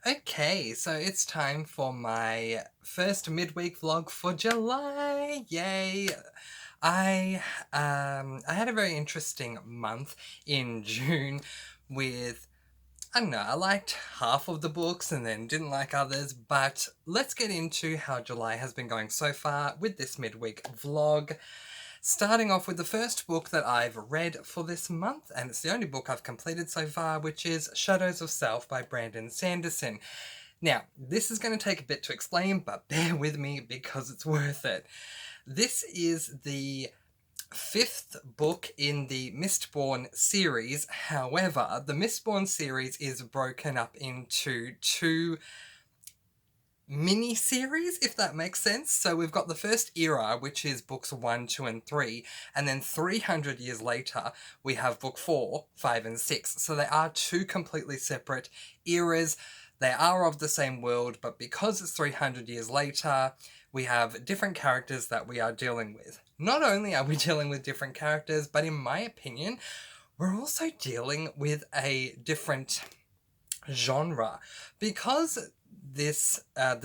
Okay, so it's time for my first midweek vlog for July. Yay! I I had a very interesting month in June with I don't know, I liked half of the books and then didn't like others, but let's get into how July has been going so far with this midweek vlog. Starting off with the first book that I've read for this month, and it's the only book I've completed so far, which is Shadows of Self by Brandon Sanderson. Now, this is going to take a bit to explain, but bear with me because it's worth it. This is the fifth book in the Mistborn series. However, the Mistborn series is broken up into two mini-series, if that makes sense. So we've got the first era, which is books 1, 2, and 3, and then 300 years later, we have book 4, 5, and 6. So they are two completely separate eras. They are of the same world, but because it's 300 years later, we have different characters that we are dealing with. Not only are we dealing with different characters, but in my opinion, we're also dealing with a different genre because the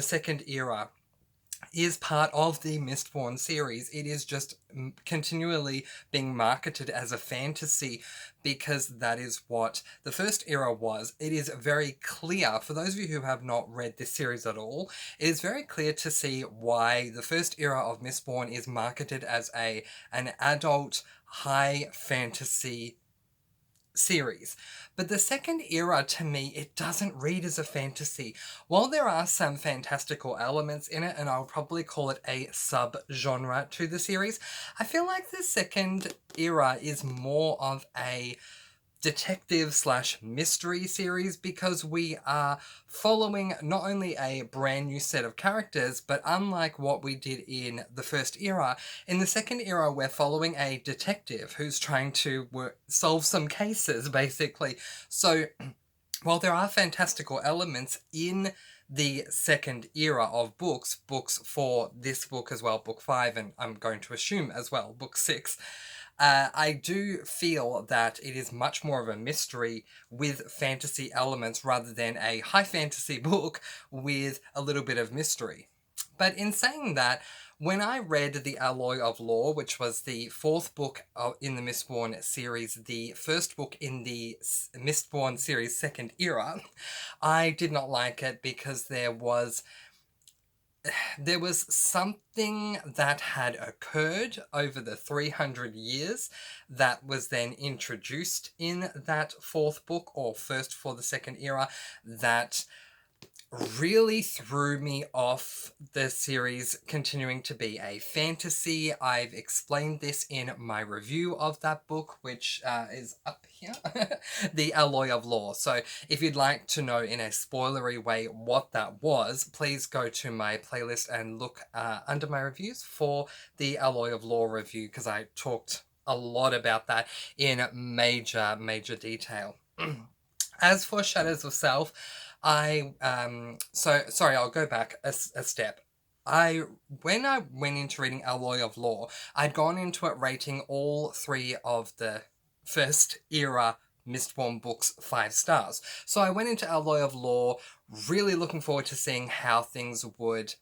second era is part of the Mistborn series. It is just continually being marketed as a fantasy because that is what the first era was. It is very clear, for those of you who have not read this series at all, it is very clear to see why the first era of Mistborn is marketed as an adult high fantasy series. But the second era, to me, it doesn't read as a fantasy. While there are some fantastical elements in it, and I'll probably call it a sub-genre to the series, I feel like the second era is more of a detective slash mystery series because we are following not only a brand new set of characters, but unlike what we did in the first era, in the second era we're following a detective who's trying to solve some cases, basically. So while there are fantastical elements in the second era of books for this book as well, book 5, and I'm going to assume as well, book 6, I do feel that it is much more of a mystery with fantasy elements rather than a high fantasy book with a little bit of mystery. But in saying that, when I read The Alloy of Law, which was the fourth book in the Mistborn series, the first book in the Mistborn series second era, I did not like it because there was something that had occurred over the 300 years that was then introduced in that fourth book, or first for the second era, that really threw me off the series continuing to be a fantasy. I've explained this in my review of that book, which is up here, The Alloy of Law. So if you'd like to know in a spoilery way what that was, please go to my playlist and look under my reviews for The Alloy of Law review, because I talked a lot about that in major detail. As for Shadows of Self, sorry, I'll go back a step. When I went into reading Alloy of Law, I'd gone into it rating all three of the first era Mistborn books 5 stars. So I went into Alloy of Law really looking forward to seeing how things would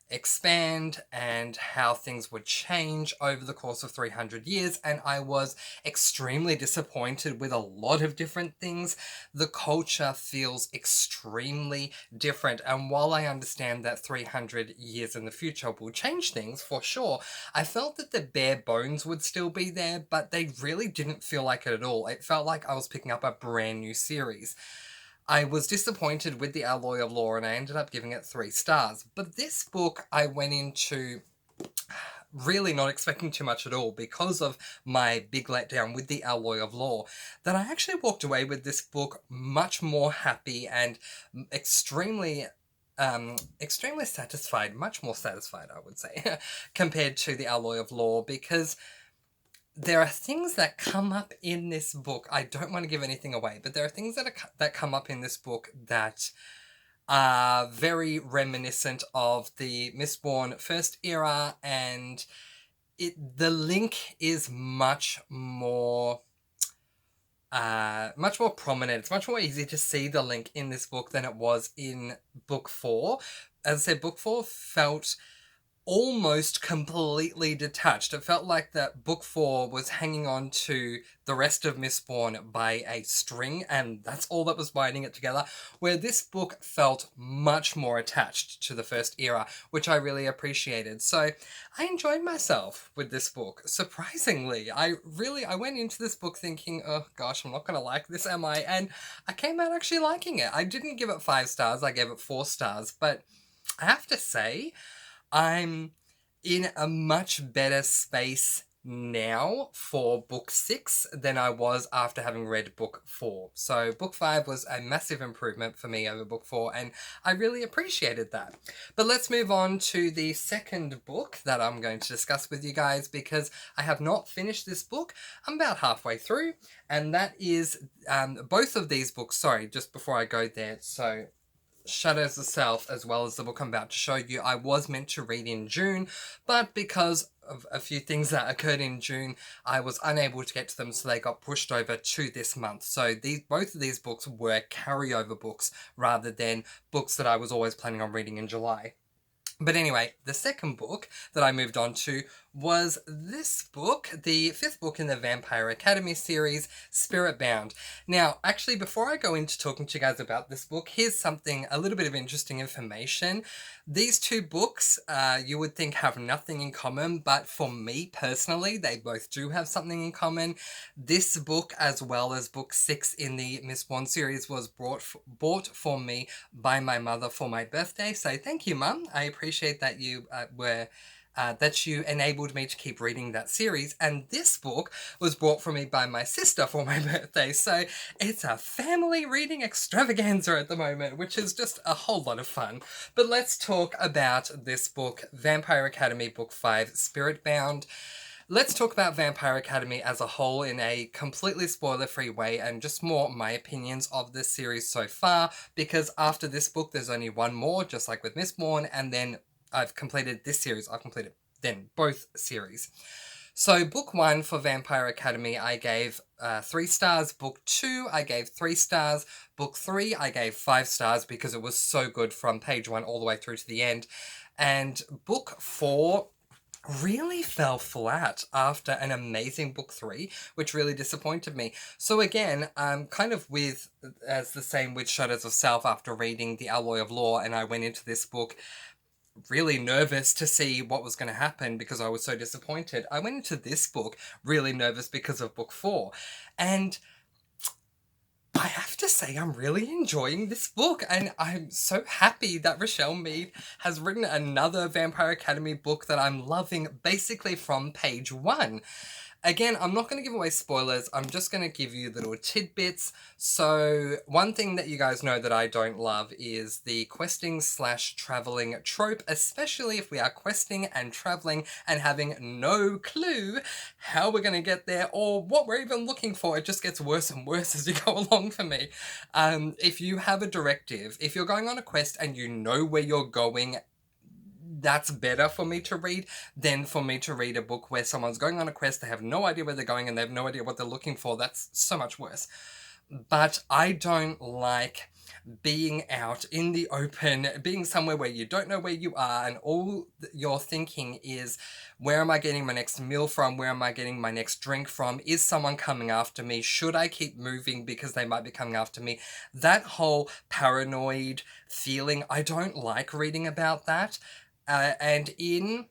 expand and how things would change over the course of 300 years, and I was extremely disappointed with a lot of different things. The culture feels extremely different, and while I understand that 300 years in the future will change things for sure, I felt that the bare bones would still be there, but they really didn't feel like it at all. It felt like I was picking up a brand new series. I was disappointed with The Alloy of Law and I ended up giving it 3 stars. But this book I went into really not expecting too much at all because of my big letdown with The Alloy of Law, that I actually walked away with this book much more happy and extremely satisfied, much more satisfied, I would say, compared to The Alloy of Law, because there are things that come up in this book. I don't want to give anything away, but there are things that come up in this book that are very reminiscent of the Mistborn first era, and the link is much more much more prominent. It's much more easy to see the link in this book than it was in book 4. As I said, book 4 felt almost completely detached. It felt like that book 4 was hanging on to the rest of Mistborn by a string, and that's all that was binding it together, where this book felt much more attached to the first era, which I really appreciated. So I enjoyed myself with this book, surprisingly. I went into this book thinking, oh gosh, I'm not going to like this, am I? And I came out actually liking it. I didn't give it 5 stars, I gave it 4 stars, but I have to say, I'm in a much better space now for book 6 than I was after having read book 4. So book 5 was a massive improvement for me over book 4, and I really appreciated that. But let's move on to the second book that I'm going to discuss with you guys, because I have not finished this book. I'm about halfway through, and that is both of these books. Sorry, just before I go there. So Shadows of Self, as well as the book I'm about to show you, I was meant to read in June, but because of a few things that occurred in June, I was unable to get to them, so they got pushed over to this month. So both of these books were carryover books rather than books that I was always planning on reading in July. But anyway, the second book that I moved on to was this book, the 5th book in the Vampire Academy series, Spirit Bound. Now, actually, before I go into talking to you guys about this book, here's a little bit of interesting information. These 2 books, you would think have nothing in common, but for me personally, they both do have something in common. This book, as well as book 6 in the Mistborn series, was bought for me by my mother for my birthday. So thank you, Mum. I appreciate that you that you enabled me to keep reading that series. And this book was brought for me by my sister for my birthday. So it's a family reading extravaganza at the moment, which is just a whole lot of fun. But let's talk about this book, Vampire Academy Book 5, Spirit Bound. Let's talk about Vampire Academy as a whole in a completely spoiler-free way, and just more my opinions of this series so far, because after this book there's only one more, just like with Mistborn, and then I've completed this series. I've completed then both series. So book 1 for Vampire Academy, I gave 3 stars. Book 2, I gave 3 stars. Book 3, I gave 5 stars because it was so good from page 1 all the way through to the end. And book 4 really fell flat after an amazing book 3, which really disappointed me. So again, kind of as the same with Shadows of Self, after reading The Alloy of Law, and I went into this book really nervous to see what was going to happen because I was so disappointed. I went into this book really nervous because of book 4, and I have to say I'm really enjoying this book, and I'm so happy that Rochelle Mead has written another Vampire Academy book that I'm loving basically from page 1. Again, I'm not going to give away spoilers, I'm just going to give you little tidbits. So, one thing that you guys know that I don't love is the questing / travelling trope, especially if we are questing and travelling and having no clue how we're going to get there or what we're even looking for. It just gets worse and worse as you go along for me. If you have a directive, if you're going on a quest and you know where you're going, that's better for me to read than for me to read a book where someone's going on a quest, they have no idea where they're going, and they have no idea what they're looking for. That's so much worse. But I don't like being out in the open, being somewhere where you don't know where you are, and all you're thinking is, where am I getting my next meal from? Where am I getting my next drink from? Is someone coming after me? Should I keep moving because they might be coming after me? That whole paranoid feeling, I don't like reading about that. And in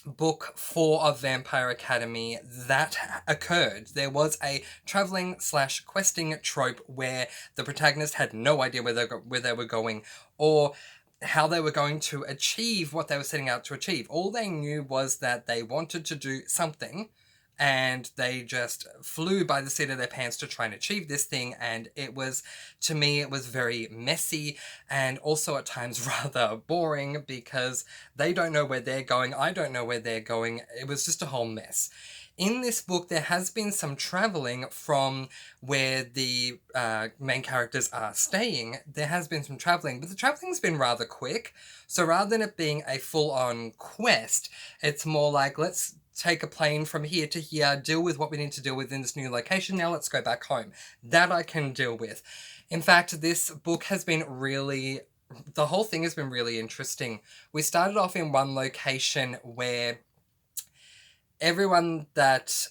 book 4 of Vampire Academy, that occurred. There was a travelling / questing trope where the protagonist had no idea where they were going or how they were going to achieve what they were setting out to achieve. All they knew was that they wanted to do something, and they just flew by the seat of their pants to try and achieve this thing, and to me, it was very messy, and also at times rather boring, because they don't know where they're going, I don't know where they're going, it was just a whole mess. In this book, there has been some travelling from where the main characters are staying. There has been some travelling, but the travelling's been rather quick. So rather than it being a full-on quest, it's more like, let's take a plane from here to here, deal with what we need to deal with in this new location. Now let's go back home. That I can deal with. In fact, this book has been really, the whole thing has been really interesting. We started off in one location where everyone that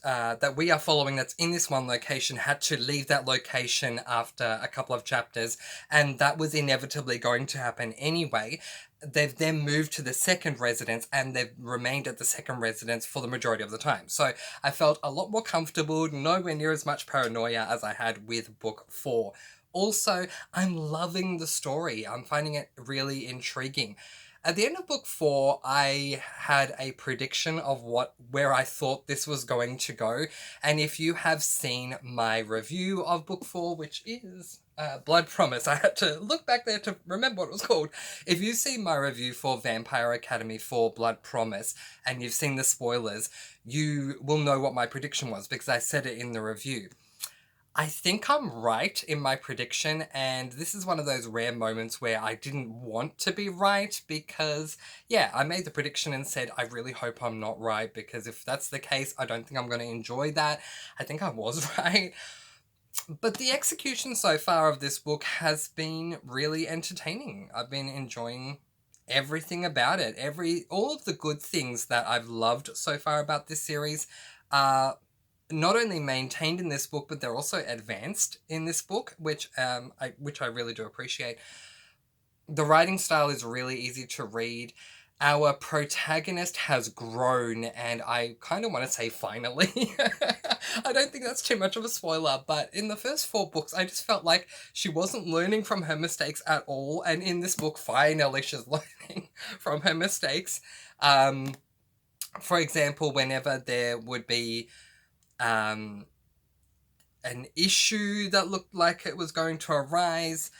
we are following that's in this one location had to leave that location after a couple of chapters, and that was inevitably going to happen anyway. They've then moved to the second residence, and they've remained at the second residence for the majority of the time. So I felt a lot more comfortable, nowhere near as much paranoia as I had with book 4. Also, I'm loving the story. I'm finding it really intriguing. At the end of book 4, I had a prediction of where I thought this was going to go. And if you have seen my review of book 4, which is Blood Promise, I had to look back there to remember what it was called. If you've seen my review for Vampire Academy for Blood Promise, and you've seen the spoilers, you will know what my prediction was, because I said it in the review. I think I'm right in my prediction, and this is one of those rare moments where I didn't want to be right, because, yeah, I made the prediction and said, I really hope I'm not right, because if that's the case, I don't think I'm going to enjoy that. I think I was right. But the execution so far of this book has been really entertaining. I've been enjoying everything about it. All of the good things that I've loved so far about this series are not only maintained in this book, but they're also advanced in this book, which I really do appreciate. The writing style is really easy to read. Our protagonist has grown, and I kind of want to say finally. I don't think that's too much of a spoiler, but in the first 4 books, I just felt like she wasn't learning from her mistakes at all, and in this book, finally she's learning from her mistakes. For example, whenever there would be an issue that looked like it was going to arise,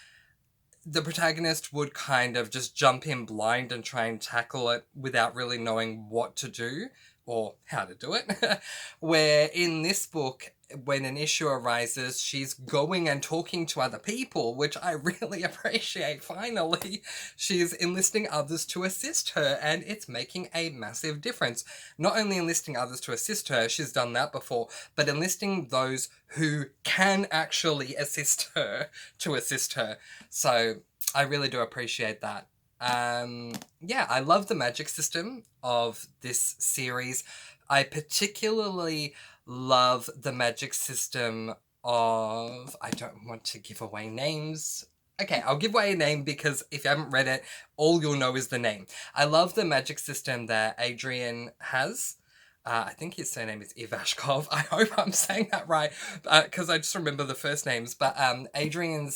the protagonist would kind of just jump in blind and try and tackle it without really knowing what to do or how to do it. Where in this book, when an issue arises, she's going and talking to other people, which I really appreciate. Finally, she's enlisting others to assist her, and it's making a massive difference. Not only enlisting others to assist her, she's done that before, but enlisting those who can actually assist her to assist her. So I really do appreciate that. Yeah, I love the magic system of this series. I particularly love the magic system of... I don't want to give away names. Okay, I'll give away a name because if you haven't read it, all you'll know is the name. I love the magic system that Adrian has. I think his surname is Ivashkov. I hope I'm saying that right, because I just remember the first names. But Adrian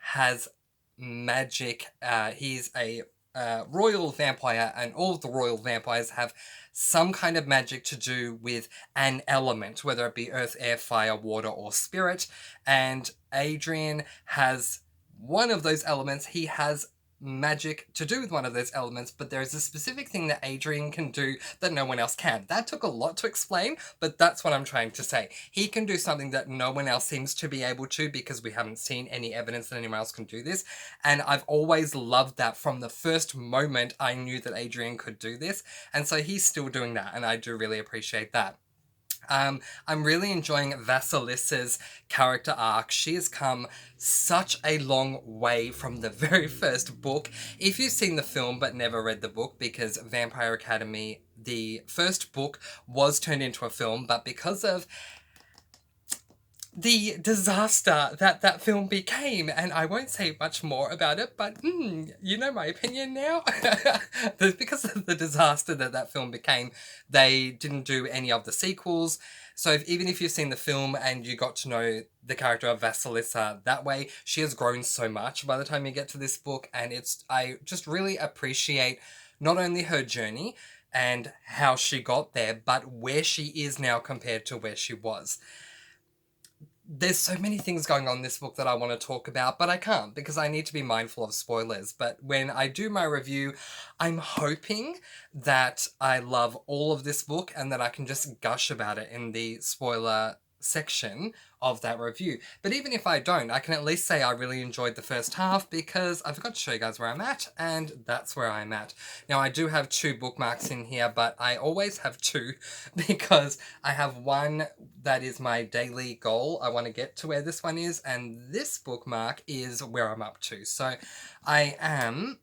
has magic. He's a royal vampire, and all of the royal vampires have some kind of magic to do with an element, whether it be earth, air, fire, water, or spirit. And Adrian has one of those elements. He has magic to do with one of those elements, but there is a specific thing that Adrian can do that no one else can. That took a lot to explain, but that's what I'm trying to say. He can do something that no one else seems to be able to, because we haven't seen any evidence that anyone else can do this, and I've always loved that. From the first moment I knew that Adrian could do this, and so he's still doing that, and I do really appreciate that. I'm really enjoying Vasilissa's character arc. She has come such a long way from the very first book. If you've seen the film but never read the book, because Vampire Academy, the first book, was turned into a film, but because of the disaster that film became, and I won't say much more about it, but you know my opinion now. Because of the disaster that film became, they didn't do any of the sequels. So even if you've seen the film and you got to know the character of Vasilissa that way, she has grown so much by the time you get to this book, and I just really appreciate not only her journey and how she got there, but where she is now compared to where she was. There's so many things going on in this book that I want to talk about, but I can't because I need to be mindful of spoilers. But when I do my review, I'm hoping that I love all of this book and that I can just gush about it in the spoiler section of that review. But even if I don't, I can at least say I really enjoyed the first half, because I forgot to show you guys where I'm at, and that's where I'm at. Now, I do have 2 bookmarks in here, but I always have 2 because I have one that is my daily goal. I want to get to where this one is, and this bookmark is where I'm up to. So I am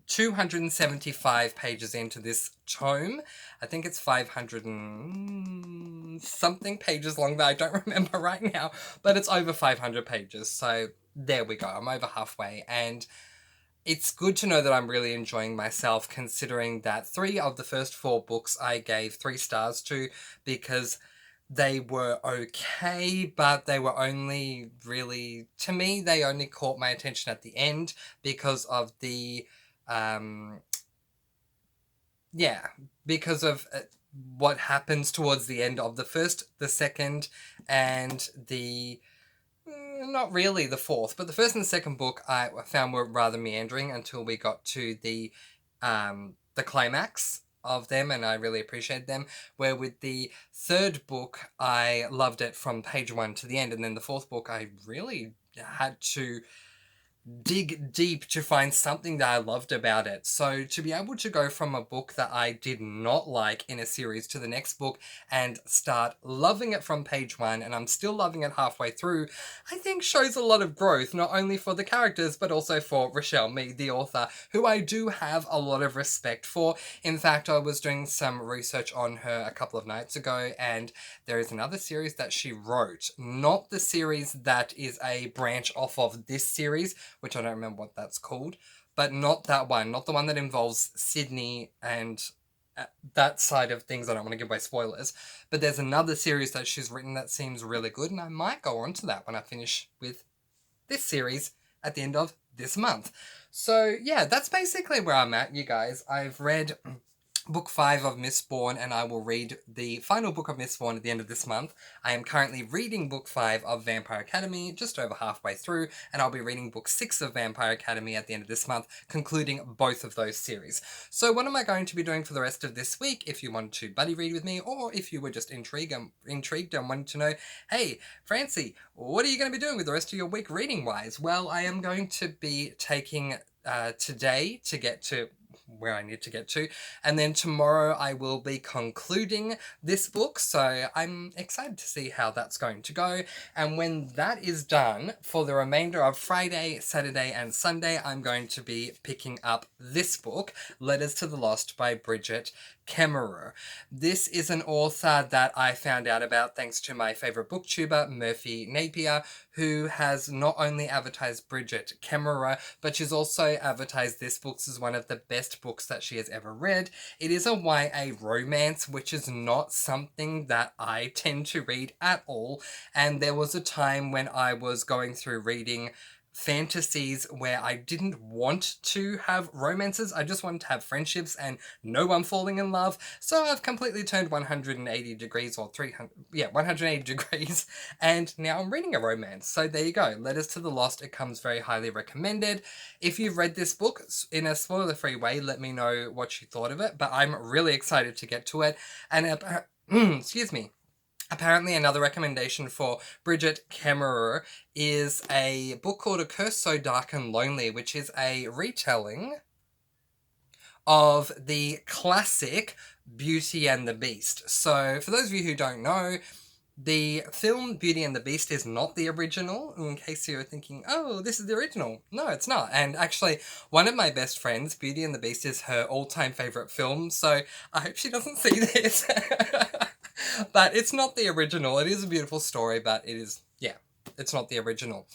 275 pages into this tome. I think it's 500 and something pages long that I don't remember right now, but it's over 500 pages. So there we go. I'm over halfway, and it's good to know that I'm really enjoying myself, considering that 3 of the first 4 books I gave 3 stars to, because they were okay, but they were only really, to me, they only caught my attention at the end because of the because of what happens towards the end of the first, the second, and the not really the fourth, but the first and the second book I found were rather meandering until we got to the climax of them, and I really appreciated them. Where with the third book, I loved it from page 1 to the end, and then the fourth book, I really had to dig deep to find something that I loved about it. So to be able to go from a book that I did not like in a series to the next book and start loving it from page 1, and I'm still loving it halfway through, I think shows a lot of growth, not only for the characters, but also for Rochelle Mead, the author, who I do have a lot of respect for. In fact, I was doing some research on her a couple of nights ago, and there is another series that she wrote, not the series that is a branch off of this series, which I don't remember what that's called, but not that one, not the one that involves Sydney and that side of things. I don't want to give away spoilers, but there's another series that she's written that seems really good, and I might go on to that when I finish with this series at the end of this month. So yeah, that's basically where I'm at, you guys. I've read Book 5 of Mistborn, and I will read the final book of Mistborn at the end of this month. I am currently reading Book 5 of Vampire Academy, just over halfway through, and I'll be reading Book 6 of Vampire Academy at the end of this month, concluding both of those series. So what am I going to be doing for the rest of this week? If you wanted to buddy read with me, or if you were just intrigued and wanted to know, hey, Francie, what are you going to be doing with the rest of your week reading-wise? Well, I am going to be taking today to get to where I need to get to, and then tomorrow I will be concluding this book, so I'm excited to see how that's going to go. And when that is done, for the remainder of Friday, Saturday and Sunday, I'm going to be picking up this book, Letters to the Lost by Bridget Kemmerer. This is an author that I found out about thanks to my favourite booktuber, Murphy Napier, who has not only advertised Bridget Kemmerer, but she's also advertised this book as one of the best books that she has ever read. It is a YA romance, which is not something that I tend to read at all, and there was a time when I was going through reading fantasies where I didn't want to have romances, I just wanted to have friendships and no one falling in love. So I've completely turned 180 degrees, or 180 degrees, and now I'm reading a romance. So there you go, Letters to the Lost. It comes very highly recommended. If you've read this book in a spoiler-free way, let me know what you thought of it, but I'm really excited to get to it. And excuse me. Apparently, another recommendation for Bridget Kemmerer is a book called A Curse So Dark and Lonely, which is a retelling of the classic Beauty and the Beast. So, for those of you who don't know, the film Beauty and the Beast is not the original, in case you're thinking, oh, this is the original. No, it's not. And actually, one of my best friends, Beauty and the Beast is her all-time favourite film, so I hope she doesn't see this. But it's not the original. It is a beautiful story, but it's not the original.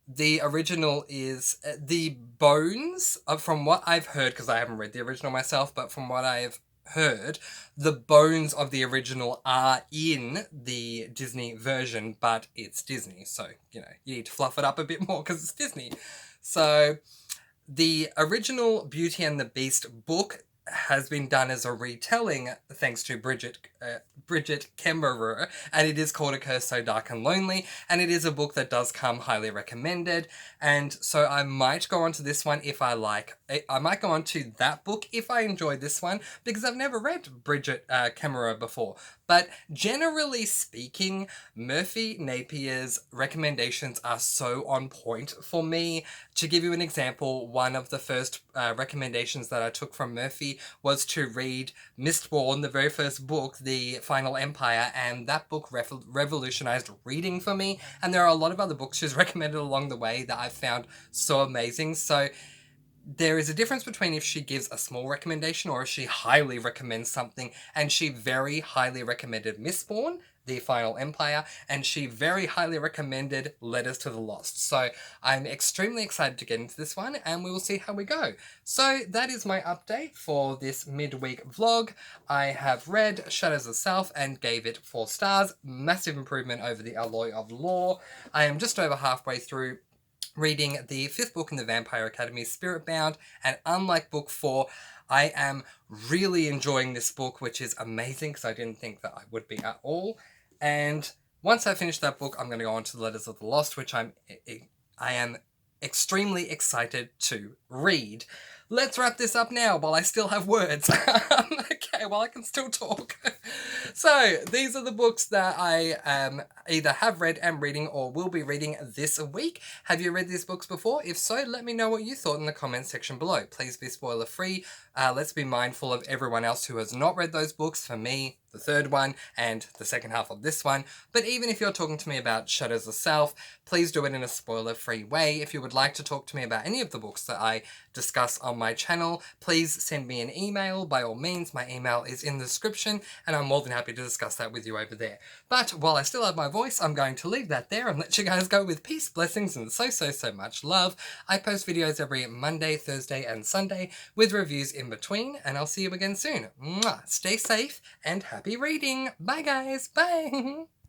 The original is the bones, from what I've heard, because I haven't read the original myself, but from what I've heard, the bones of the original are in the Disney version, but it's Disney, so, you need to fluff it up a bit more because it's Disney. So, the original Beauty and the Beast book has been done as a retelling thanks to Bridget Kemmerer, and it is called A Curse So Dark and Lonely, and it is a book that does come highly recommended, and so I might go on to this one if I like. I might go on to that book if I enjoy this one, because I've never read Bridget Kemmerer before, But generally speaking, Murphy Napier's recommendations are so on point for me. To give you an example, one of the first recommendations that I took from Murphy was to read Mistborn, the very first book, The Final Empire, and that book revolutionized reading for me. And there are a lot of other books she's recommended along the way that I've found so amazing. So there is a difference between if she gives a small recommendation or if she highly recommends something, and she very highly recommended Mistborn, The Final Empire, and she very highly recommended Letters to the Lost. So I'm extremely excited to get into this one, and we will see how we go. So that is my update for this midweek vlog. I have read Shadows of the South and gave it 4 stars. Massive improvement over The Alloy of Law. I am just over halfway through reading the 5th book in the Vampire Academy, Spiritbound, and unlike book 4, I am really enjoying this book, which is amazing because I didn't think that I would be at all. And once I finish that book, I'm going to go on to the Letters of the Lost, which I am extremely excited to read. Let's wrap this up now while I still have words. Okay, while I can still talk. So, these are the books that I either have read, am reading, or will be reading this week. Have you read these books before? If so, let me know what you thought in the comments section below. Please be spoiler free. Let's be mindful of everyone else who has not read those books. For me, the 3rd one, and the 2nd half of this one. But even if you're talking to me about Shadows of the South, please do it in a spoiler-free way. If you would like to talk to me about any of the books that I discuss on my channel, please send me an email. By all means, my email is in the description, and I'm more than happy to discuss that with you over there. But while I still have my voice, I'm going to leave that there and let you guys go with peace, blessings, and so much love. I post videos every Monday, Thursday, and Sunday with reviews in between, and I'll see you again soon. Mwah! Stay safe and happy reading. Bye guys. Bye.